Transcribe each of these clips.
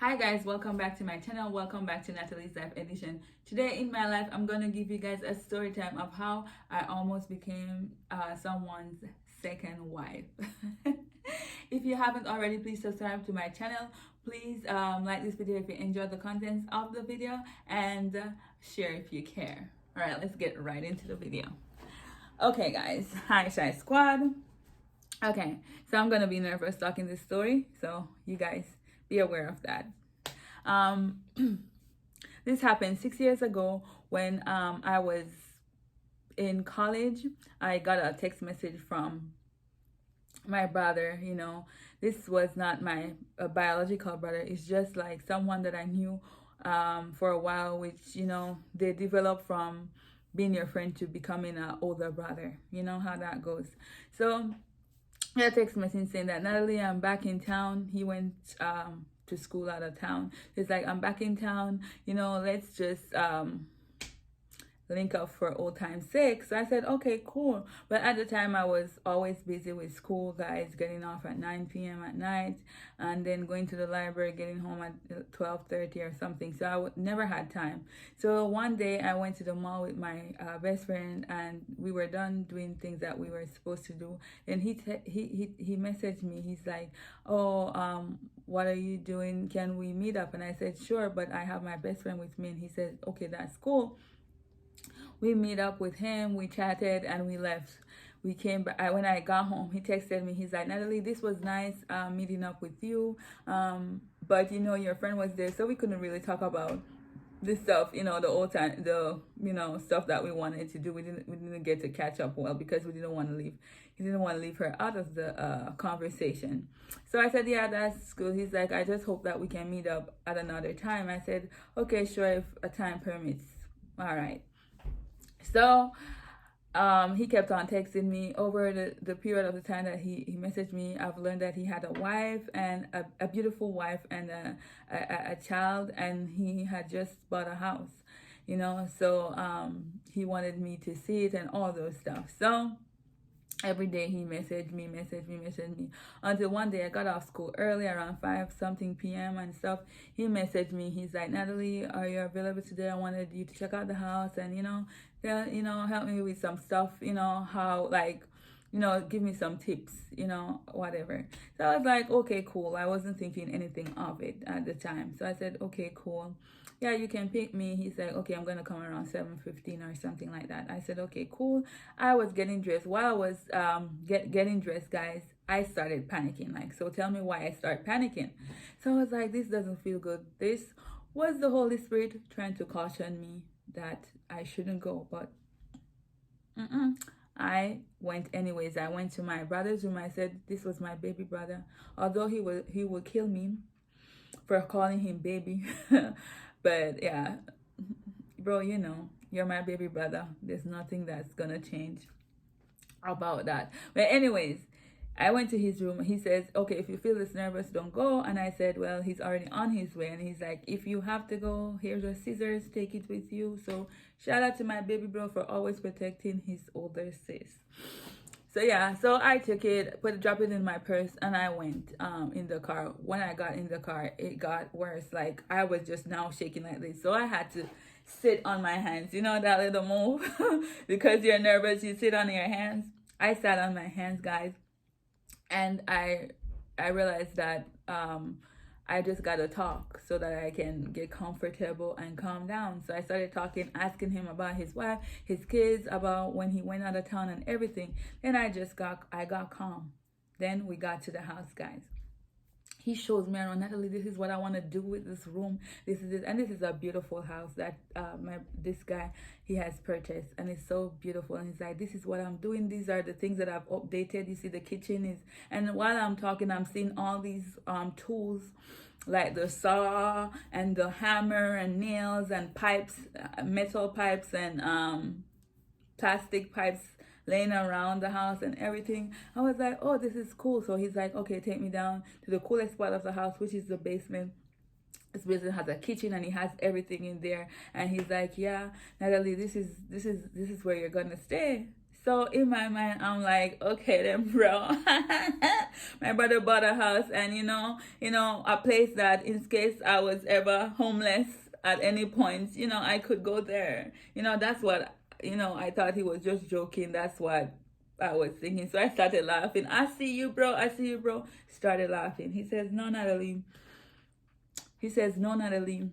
Hi guys, welcome back to my channel. Welcome back to Natalie's Life Edition. Today in my life, I'm going to give you guys a story time of how I almost became someone's second wife. If you haven't already, please subscribe to my channel. Please like this video if you enjoyed the contents of the video, and share if you care. Alright, let's get right into the video. Okay guys, hi Shysquad. Okay, so I'm gonna be nervous talking this story, so you guys be aware of that. Um, this happened 6 years ago when I was in college. I got a text message from my brother. This was not my biological brother. It's just like someone that I knew for a while, which they developed from being your friend to becoming an older brother. You know how that goes. So a text message saying that, Natalie, I'm back in town. He went to school out of town. He's like, I'm back in town. Let's just link up for old time's sake. So I said, okay, cool. But at the time, I was always busy with school, guys, getting off at 9 p.m. at night and then going to the library, getting home at 12:30 or something. So I never had time. So one day I went to the mall with my best friend, and we were done doing things that we were supposed to do. And he messaged me. He's like, oh, what are you doing? Can we meet up? And I said, sure, but I have my best friend with me. And he said, okay, that's cool. We meet up with him, we chatted, and we left. We came back. When I got home, he texted me. He's like, Natalie, this was nice meeting up with you, but your friend was there, so we couldn't really talk about this stuff, the old time, the stuff that we wanted to do. We didn't get to catch up well because we didn't want to leave. He didn't want to leave her out of the conversation. So I said, yeah, that's good. He's like, I just hope that we can meet up at another time. I said, okay, sure, if a time permits. All right. So he kept on texting me over the period of the time that he messaged me. I've learned that he had a wife, and a beautiful wife, and a child, and he had just bought a house, so he wanted me to see it and all those stuff. So every day he messaged me until one day I got off school early around 5 something p.m. and stuff. He messaged me. He's like, Natalie, are you available today? I wanted you to check out the house and help me with some stuff, how, like, give me some tips, whatever. So I was like, okay, cool. I wasn't thinking anything of it at the time. So I said, okay, cool. Yeah, you can pick me. He's like, okay, I'm going to come around 7:15 or something like that. I said, okay, cool. I was getting dressed. While I was getting dressed, guys, I started panicking. Like, so tell me why I started panicking. So I was like, this doesn't feel good. This was the Holy Spirit trying to caution me that I shouldn't go, but I went anyways. I went to my brother's room. I said, this was my baby brother. Although he would kill me for calling him baby. But yeah, bro, you're my baby brother. There's nothing that's gonna change about that. But anyways, I went to his room. He says, okay, if you feel this nervous, don't go. And I said, well, he's already on his way. And he's like, if you have to go, here's your scissors, take it with you. So shout out to my baby bro for always protecting his older sis. So yeah, so I took it, dropped it in my purse, and I went in the car. When I got in the car, it got worse. Like, I was just now shaking like this. So I had to sit on my hands. You know that little move? Because you're nervous, you sit on your hands. I sat on my hands, guys. And I realized that I just gotta talk so that I can get comfortable and calm down. So I started talking, asking him about his wife, his kids, about when he went out of town and everything. Then I got calm. Then we got to the house, guys. He shows me around, Natalie, this is what I want to do with this room. This is it. And this is a beautiful house that this guy, he has purchased. And it's so beautiful. And he's like, this is what I'm doing. These are the things that I've updated. You see, the kitchen is, and while I'm talking, I'm seeing all these tools, like the saw and the hammer and nails and pipes, metal pipes and plastic pipes laying around the house and everything. I was like, oh, this is cool. So he's like, okay, take me down to the coolest part of the house, which is the basement. This basement has a kitchen and he has everything in there. And he's like, yeah, Natalie, this is where you're gonna stay. So in my mind, I'm like, okay then, bro. My brother bought a house, and a place that in case I was ever homeless at any point, I could go there. That's what, I thought he was just joking. That's what I was thinking. So I started laughing. I see you, bro. I see you, bro. Started laughing. He says, no, Natalie. He says, no, Natalie.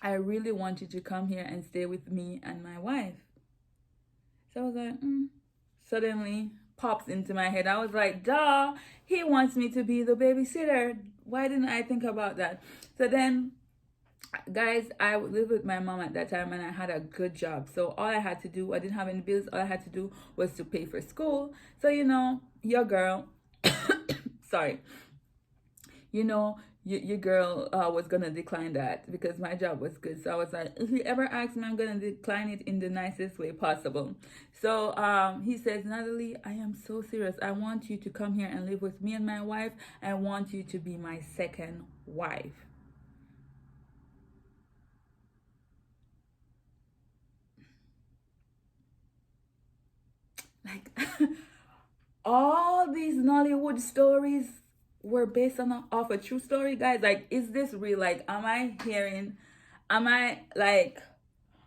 I really want you to come here and stay with me and my wife. So I was like, Suddenly pops into my head. I was like, duh, he wants me to be the babysitter. Why didn't I think about that? So then, guys, I lived with my mom at that time, and I had a good job. So all I had to do, I didn't have any bills. All I had to do was to pay for school. So, your girl, sorry, your girl was gonna decline that because my job was good. So I was like, if you ever ask me, I'm gonna decline it in the nicest way possible. So he says, Natalie, I am so serious. I want you to come here and live with me and my wife. I want you to be my second wife. Like all these Nollywood stories were based on off a true story, guys. Like, is this real? Like, am I like,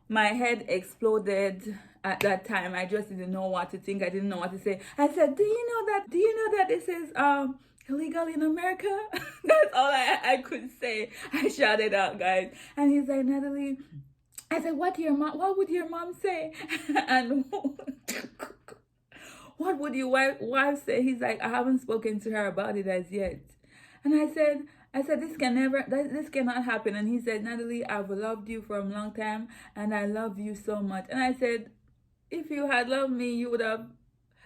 my head exploded at that time. I just didn't know what to think. I didn't know what to say. I said, do you know that this is illegal in America? That's all I could say. I shouted out, guys. And he's like, Natalie, I said, what would your mom say? And what would your wife say? He's like, I haven't spoken to her about it as yet. And I said, this cannot happen. And he said, Natalie, I've loved you for a long time, and I love you so much. And I said, if you had loved me, you would have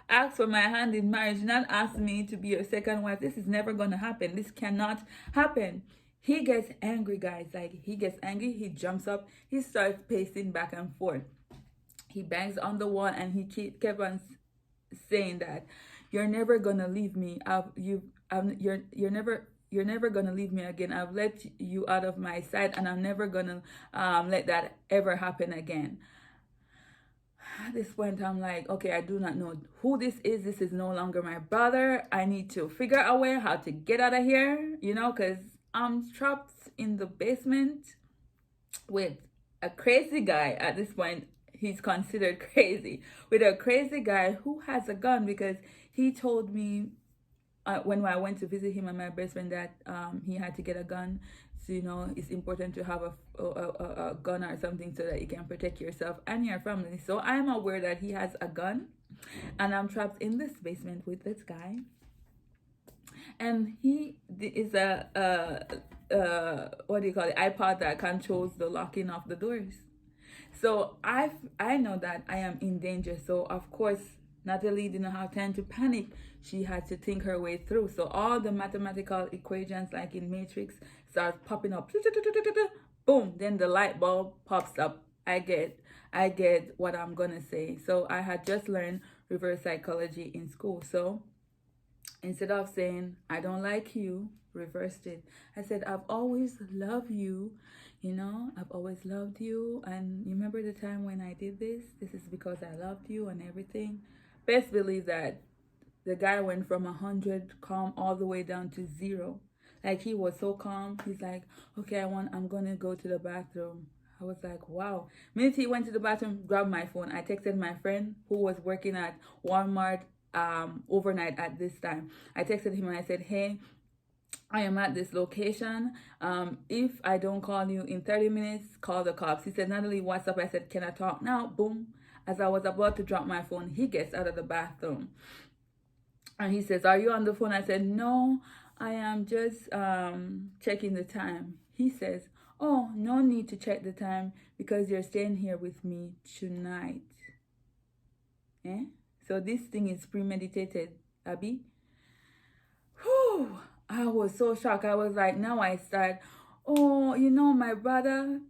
asked for my hand in marriage, not asked me to be your second wife. This is never going to happen. This cannot happen. He gets angry, guys. Like, he gets angry. He jumps up. He starts pacing back and forth. He bangs on the wall, and he kept on saying that you're never gonna leave me. You're never gonna leave me again. I've let you out of my sight, and I'm never gonna let that ever happen again. At this point, I'm like, okay, I do not know who this is. This is no longer my brother. I need to figure out a way how to get out of here, because I'm trapped in the basement with a crazy guy. At this point, he's considered crazy, with a crazy guy who has a gun, because he told me when I went to visit him and my best friend that he had to get a gun. So, it's important to have a gun or something so that you can protect yourself and your family. So I'm aware that he has a gun, and I'm trapped in this basement with this guy. And he is what do you call it, iPod that controls the locking of the doors. So I know that I am in danger. So of course, Natalie didn't have time to panic. She had to think her way through. So all the mathematical equations, like in Matrix, start popping up. Boom! Then the light bulb pops up. I get what I'm gonna say. So I had just learned reverse psychology in school. So instead of saying I don't like you, reversed it. I said, I've always loved you. I've always loved you, and you remember the time when I did this? This is because I loved you and everything. Best believe that the guy went from 100 calm all the way down to 0. Like, he was so calm. He's like, okay, I'm gonna go to the bathroom. I was like, wow. Minute he went to the bathroom, grabbed my phone. I texted my friend who was working at Walmart overnight at this time. I texted him and I said, hey, I am at this location. If I don't call you in 30 minutes, call the cops. He said, Natalie, what's up? I said, can I talk now? Boom. As I was about to drop my phone, he gets out of the bathroom. And he says, are you on the phone? I said, no, I am just checking the time. He says, oh, no need to check the time because you're staying here with me tonight. So this thing is premeditated, Abby. Whew. I was so shocked. I was like, now I start, my brother,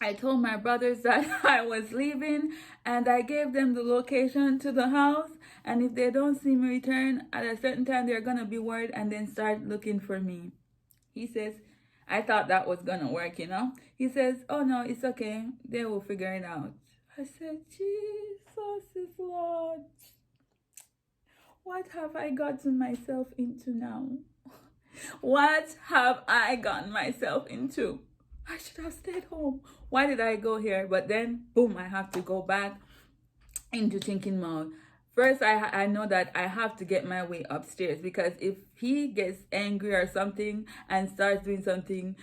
I told my brothers that I was leaving, and I gave them the location to the house, and if they don't see me return at a certain time, they're gonna be worried and then start looking for me. He says, I thought that was gonna work, He says, oh no, it's okay, they will figure it out. I said, Jesus is Lord. What have I gotten myself into now? What have I gotten myself into? I should have stayed home. Why did I go here? But then, boom, I have to go back into thinking mode. First, I know that I have to get my way upstairs, because if he gets angry or something and starts doing something,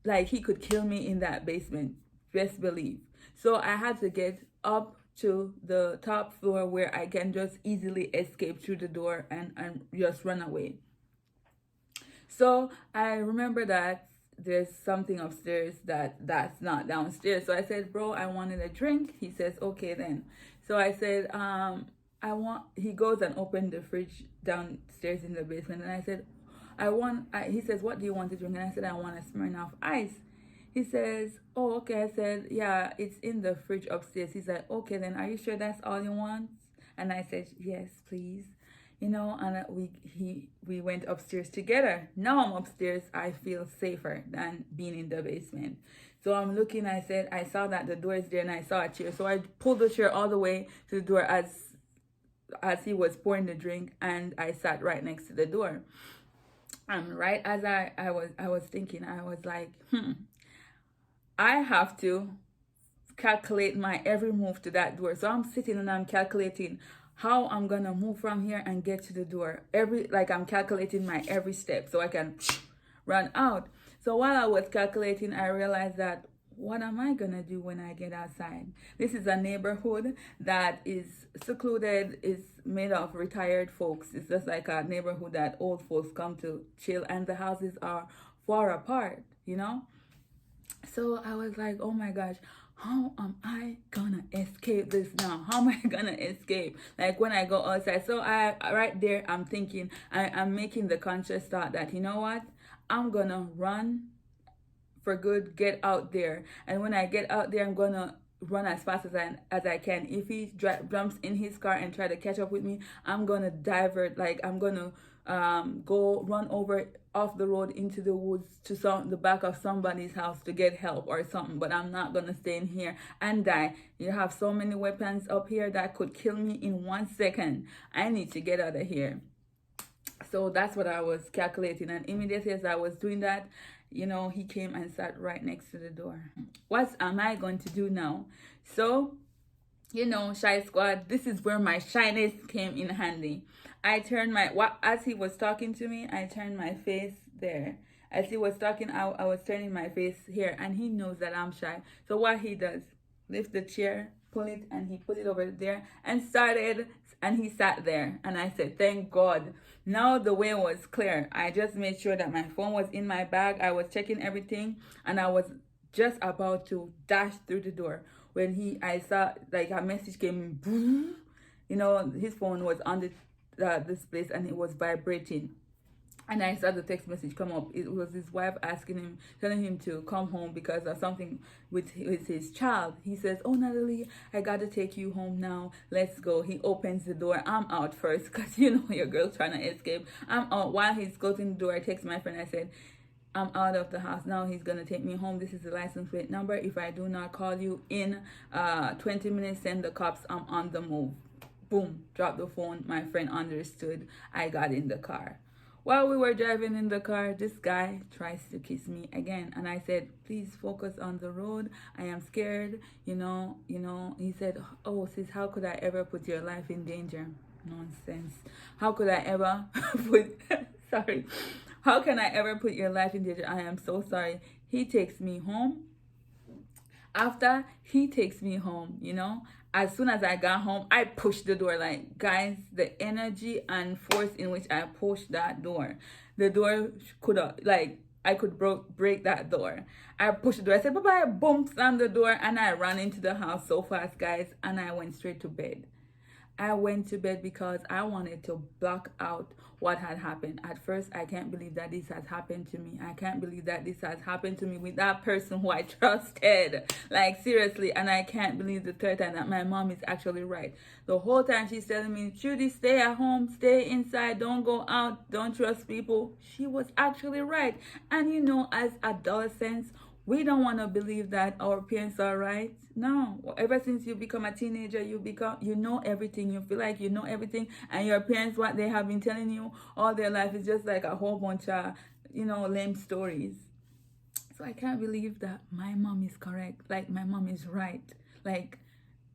like, he could kill me in that basement. Best believe. So I had to get up to the top floor where I can just easily escape through the door and just run away. So I remember that there's something upstairs that's not downstairs. So I said, bro, I wanted a drink. He says, okay then. So I said, he goes and opened the fridge downstairs in the basement. And I said, he says, what do you want to drink? And I said, I want a Smirnoff Ice. He says, oh, okay. I said, yeah, it's in the fridge upstairs. He's like, okay then, are you sure that's all you want? And I said, yes, please. And we went upstairs together. Now I'm upstairs, I feel safer than being in the basement. So I'm looking, I saw that the door is there, and I saw a chair. So I pulled the chair all the way to the door as he was pouring the drink, and I sat right next to the door. And right as I was thinking, I was like, I have to calculate my every move to that door. So I'm sitting and I'm calculating how I'm gonna move from here and get to the door. I'm calculating my every step so I can run out. So while I was calculating, I realized that, what am I gonna do when I get outside? This is a neighborhood that is secluded, is made of retired folks. It's just like a neighborhood that old folks come to chill, and the houses are far apart, So I was like, oh my gosh, how am I gonna escape this now? How am I gonna escape? Like, when I go outside. So right there, I'm thinking, I'm making the conscious thought that, you know what? I'm gonna run for good, get out there. And when I get out there, I'm gonna run as fast as I can. If he jumps in his car and try to catch up with me, I'm gonna divert. Like, I'm gonna go run over off the road into the woods to the back of somebody's house to get help or something. But I'm not gonna stay in here and die. You have so many weapons up here that could kill me in 1 second. I need to get out of here. So that's what I was calculating, and immediately as I was doing that, he came and sat right next to the door. What am I going to do now? So, Shysquad, this is where my shyness came in handy. As he was talking to me, I turned my face there. As he was talking, I was turning my face here, and he knows that I'm shy. So what he does, lift the chair, pull it, and he put it over there and he sat there. And I said, thank God. Now the way was clear. I just made sure that my phone was in my bag. I was checking everything, and I was just about to dash through the door when I saw, like, a message came, boom. His phone was on this place, and it was vibrating. And I saw the text message come up. It was his wife telling him to come home because of something with his child. He says, oh, Natalie, I got to take you home now. Let's go. He opens the door. I'm out first because, your girl's trying to escape. I'm out. While he's closing the door, I text my friend. I said, I'm out of the house now. He's going to take me home. This is the license plate number. If I do not call you in 20 minutes, send the cops. I'm on the move. Boom. Drop the phone. My friend understood. I got in the car. While we were driving in the car, this guy tries to kiss me again. And I said, please focus on the road. I am scared. He said, oh, sis, how could I ever put your life in danger? Nonsense. How could I ever sorry. How can I ever put your life in danger? I am so sorry. He takes me home. After he takes me home, as soon as I got home, I pushed the door. Like, guys, the energy and force in which I pushed that door, the door I could break that door. I pushed the door. I said, bye-bye, boom, slammed the door, and I ran into the house so fast, guys, and I went straight to bed. I went to bed because I wanted to block out what had happened. At first, I can't believe that this has happened to me. I can't believe that this has happened to me with that person who I trusted. Like, seriously. And I can't believe the third time that my mom is actually right. The whole time she's telling me, Judy, stay at home, stay inside, don't go out, don't trust people. She was actually right. And as adolescents, We don't want to believe that our parents are right. No. Ever since you become a teenager, you know everything. You feel like you know everything, and your parents, what they have been telling you all their life is just like a whole bunch of, lame stories. So I can't believe that my mom is correct. Like, my mom is right. Like,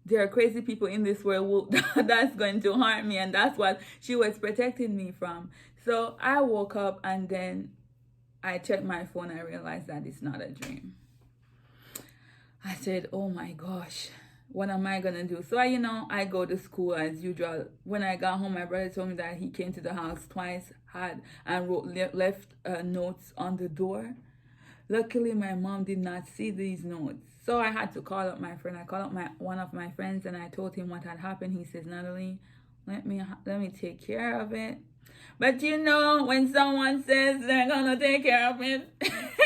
there are crazy people in this world that's going to harm me, and that's what she was protecting me from. So I woke up, and then I checked my phone. I realized that it's not a dream. I said, oh my gosh, what am I gonna do? So I go to school as usual. When I got home, my brother told me that he came to the house twice, left notes on the door. Luckily, my mom did not see these notes. So I had to call up my friend. I called up one of my friends, and I told him what had happened. He says, Natalie, let me take care of it. But when someone says they're gonna take care of it,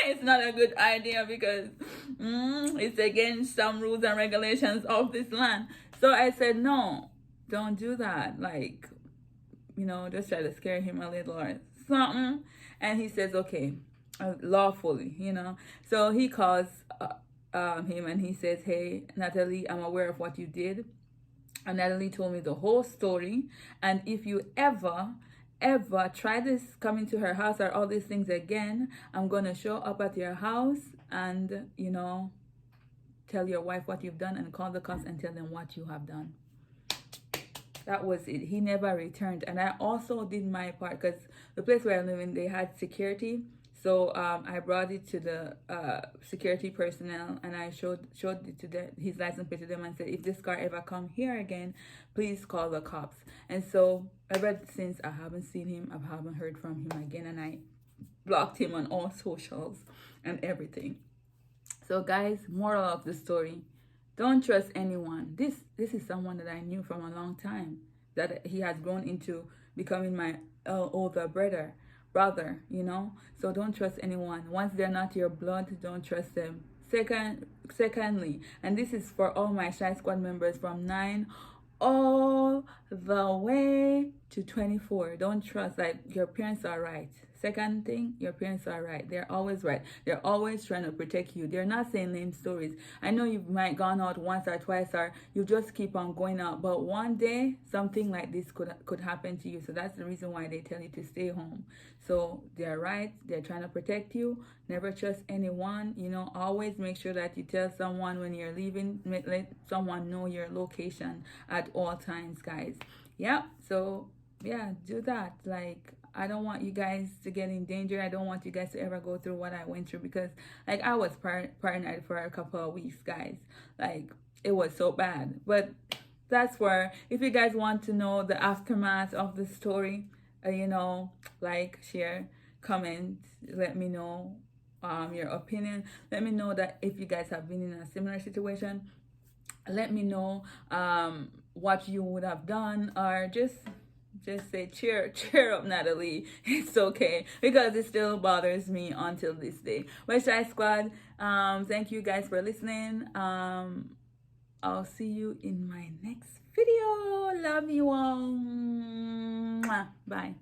it's not a good idea, because it's against some rules and regulations of this land. So I said, no, don't do that. Like, just try to scare him a little or something. And he says, okay, lawfully, So he calls him, and he says, hey, Natalie, I'm aware of what you did. And Natalie told me the whole story. And if you ever try this, coming to her house or all these things again, I'm going to show up at your house and, tell your wife what you've done, and call the cops and tell them what you have done. That was it. He never returned. And I also did my part, because the place where I live in, they had security. So I brought it to the security personnel, and I showed it to his license plate to them, and said, if this car ever come here again, please call the cops. And so ever since, I haven't seen him. I haven't heard from him again, and I blocked him on all socials and everything. So guys, moral of the story: don't trust anyone. This is someone that I knew from a long time, that he has grown into becoming my older brother, so don't trust anyone. Once they're not your blood, don't trust them. Secondly, and this is for all my Shysquad members from 9 all the way to 24, don't trust. Like, your parents are right. Second thing, your parents are right. They're always right. They're always trying to protect you. They're not saying lame stories. I know you might gone out once or twice, or you just keep on going out, but one day something like this could happen to you. So that's the reason why they tell you to stay home. So they're right. They're trying to protect you. Never trust anyone. Always make sure that you tell someone when you're leaving. Let someone know your location at all times, guys. Yeah. So yeah, do that. Like, I don't want you guys to get in danger. I don't want you guys to ever go through what I went through, because like, I was paranoid for a couple of weeks, guys. Like, it was so bad. But that's where, if you guys want to know the aftermath of the story, like, share, comment, let me know your opinion. Let me know that if you guys have been in a similar situation, let me know what you would have done, or just say, cheer up, Natalie. It's okay, because it still bothers me until this day. But Shysquad, thank you guys for listening. I'll see you in my next video. Love you all. Mwah. Bye.